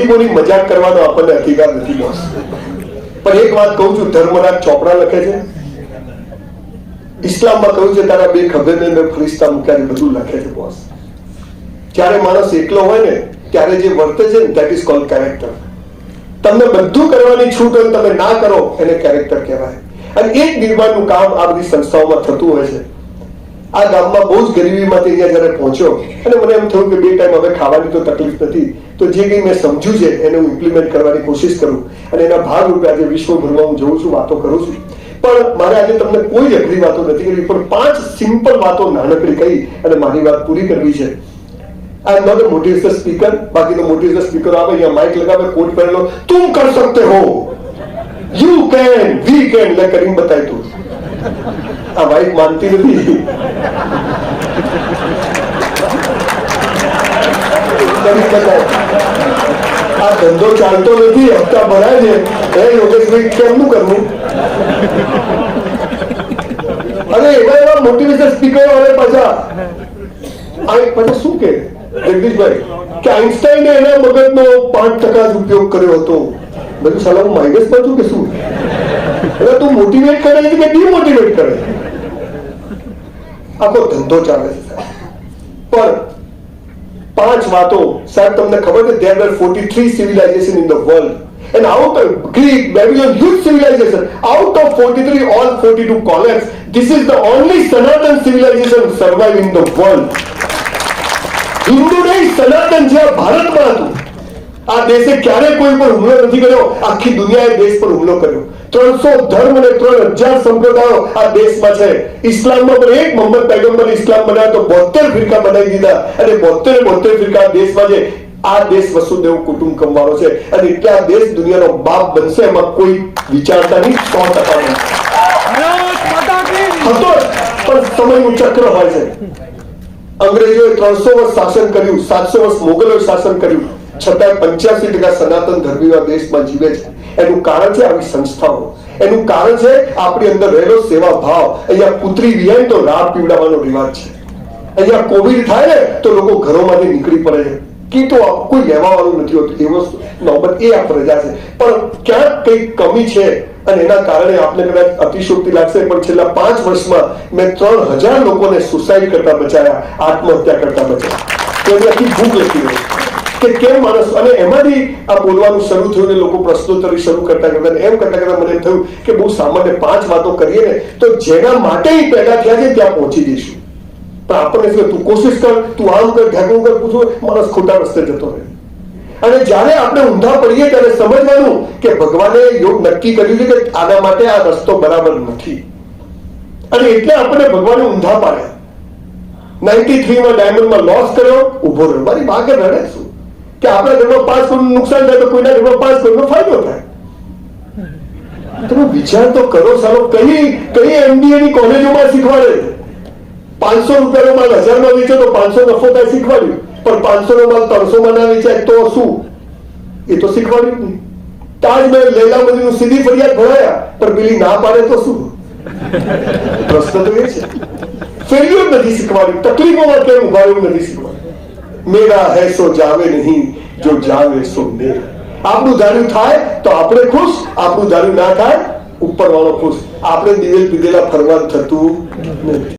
ગરીબોની મજાક કરવાનો આપણને અધિકાર નથી બોસ. પણ એક વાત કહું છું, ધર્મરાજ ચોપડા લખે છે, ઇસ્લામમાં કહ્યું છે તારા બે ખભે મેં ફરિશ્તા મૂક્યા છે, બધું લખે છે બોસ. જ્યારે માણસ એકલો હોય ને ત્યારે જે વર્તે છે ને, ધેટ ઇઝ કોલ્ડ કેરેક્ટર. તમને બધું કરવાની છૂટ હોય, તમે ના કરો એને કેરેક્ટર કહેવાય. અને એક નિર્માણનું કામ આ બધી સંસ્થાઓમાં થતું હોય છે. આ ગામમાં બહુ જ ગરીબીમાંથી અહીંયા જયારે પહોંચ્યો અને મને એમ થયું કે બે ટાઈમ હવે ખાવાની તો તકલીફ નથી, તો જે કંઈ મેં સમજ્યું છે એને હું ઇમ્પ્લિમેન્ટ કરવાની કોશિશ કરું. અને એના ભાગરૂપે આજે વિશ્વભરમાં હું જઉં છું, વાતો કરું છું. પણ મારે આજે તમને કોઈ અઘરી વાતો નથી કરવી, પણ 5 સિમ્પલ વાતો નાનકડી કહી અને મારી વાત પૂરી કરવી છે. I am not a motivational speaker. बाकी तो मोटिवेशनल स्पीकर आवे यहाँ माइक लगावे, कोट पहन लो, तुम कर सकते हो, यू कैन, वी कैन. ले करीम बताए तू आ वाइफ मानती नहीं. આ ધંધો ચાલતો નથી, હપ્તા ભરાય છે, એ યોગેશભાઈ કેમનું કરવું? અરે એવા મોટિવેશનલ સ્પીકર આવે પાછા શું કે જગદીશભાઈ કે આઈન્સ્ટાઈને એના મગજનો 5% જ ઉપયોગ કર્યો હતો. બધું સાલા હું માઇનસ માં છું કે શું? એટલે તું મોટિવેટ કરે છે કે ડિમોટિવેટ કરે? આખો ધંધો ચાલે છે. પણ 5 વાતો સાહેબ તમને ખબર છે, there were 43 civilization in the world and out of Greek, Babylon, huge civilization, out of 43 all 42 collapsed. This is the only Sanatan civilization survive in the world. Hindu નહીં, સનાતન જે ભારતમાં હતું. આ દેશે ક્યારે કોઈ પર હુમલો નથી કર્યો, આખી દુનિયાએ દેશ પર હુમલો કર્યો. 300 ધર્મ અને 3000 સંપ્રદાયો આ દેશમાં છે. ઇસ્લામમાં પણ એક મોહમ્મદ પૈગંબર ઇસ્લામ બનાવ્યો તો 72 ફિરકા બનાવી દીધા અને 72 ફિરકા દેશમાં છે. આ દેશ વસુદેવ કુટુંબ કમવાનો છે અને એટલે આ દેશ દુનિયાનો બાપ બનશે, એમાં કોઈ વિચારતા નહીં. 100% હતો, પણ સમયનું ચક્ર હોય છે. અંગ્રેજોએ 300 વર્ષ શાસન કર્યું, 700 વર્ષ મોગલોએ શાસન કર્યું, છતાં 85% સનાતન ધર્મીઓ દેશમાં જીવે છે. એનું કારણ છે આવી સંસ્થાઓ, એનું કારણ છે આપણી અંદર રહેલો સેવા ભાવ. અહીંયા પુત્રી વિહાય તો રાહ પીવડાવવાનો રિવાજ છે. અહીંયા કોવિડ થાય ને તો લોકો ઘરોમાંથી નીકળી પડે છે, કીટો કોઈ લેવા વાળું નથી હોતું. એ વસ્તુ નોબત એ આ પ્રજા છે. પણ ક્યાંક કઈ કમી છે અને એના કારણે આપણે કદાચ અતિશોક્તિ લાગશે, પણ છેલ્લા 5 વર્ષમાં મેં 3000 લોકોને સુસાઇડ કરતા બચાયા, આત્મહત્યા કરતા બચાયા. તો આખી ભૂખ લખી રહી કે કેમ માણસ. અને એમાંથી આ બોલવાનું શરૂ થયું ને લોકો પ્રશ્નોત્તરી શરૂ કરતા કરતા એમ કરતા મને એમ થયું કે બહુ સામાન્ય 5 વાતો કરીએ ને તો જેના માટે પેદા થયા છે ત્યાં પહોંચી જઈશું. પણ આપણને તું કોશિશ કર, તું આમ કર, ઢાંકણું કર, પૂછું, માણસ ખોટા રસ્તે જતો રહે. અને જ્યારે આપણે ઊંધા પડીએ ત્યારે સમજવાનું કે ભગવાને યોગ નક્કી કર્યું છે કે આના માટે આ રસ્તો બરાબર નથી, અને એટલે આપણે ભગવાને ઊંધા પાડ્યા. 93માં ડાયમંડમાં લોસ કર્યો, ઉભો રહ્યો. મારી ભાગે રડે શું કે આપણા ઘરમાં 5 કરોડનું નુકસાન થાય તો કોઈના ઘરમાં 5 કરોડનો ફાયદો થાય. તમે વિચાર તો કરો સાલો, કઈ MBA ની કોલેજોમાં શીખવાડે 500 રૂપિયાનો માલ 1000માં વેચો તો 500 નફો થાય શીખવાડ્યું, પણ 500 નો માલ 300માં ના વેચાય તો શું? એ તો શીખવાડ્યું જ નહીં. તાજમહેલ લૈલામતીનું સીધી ફરિયાદ ભરાયા, પણ પેલી ના પાડે તો શું? પ્રશ્ન તો એ છે. ફેલ્યુર નથી શીખવાડ્યું, તકલીફોમાં કેમ ઉભા રહેવું નથી શીખવાડ્યું. મેરા હૈ સો જાવે નહીં, જો જાવે સો મેરા. આપણું ધાર્યું થાય તો આપણે ખુશ, આપણું ધાર્યું ના થાય ઉપરવાળો ખુશ. આપણે દિવેલ પીધેલા ફરવા થતું નથી.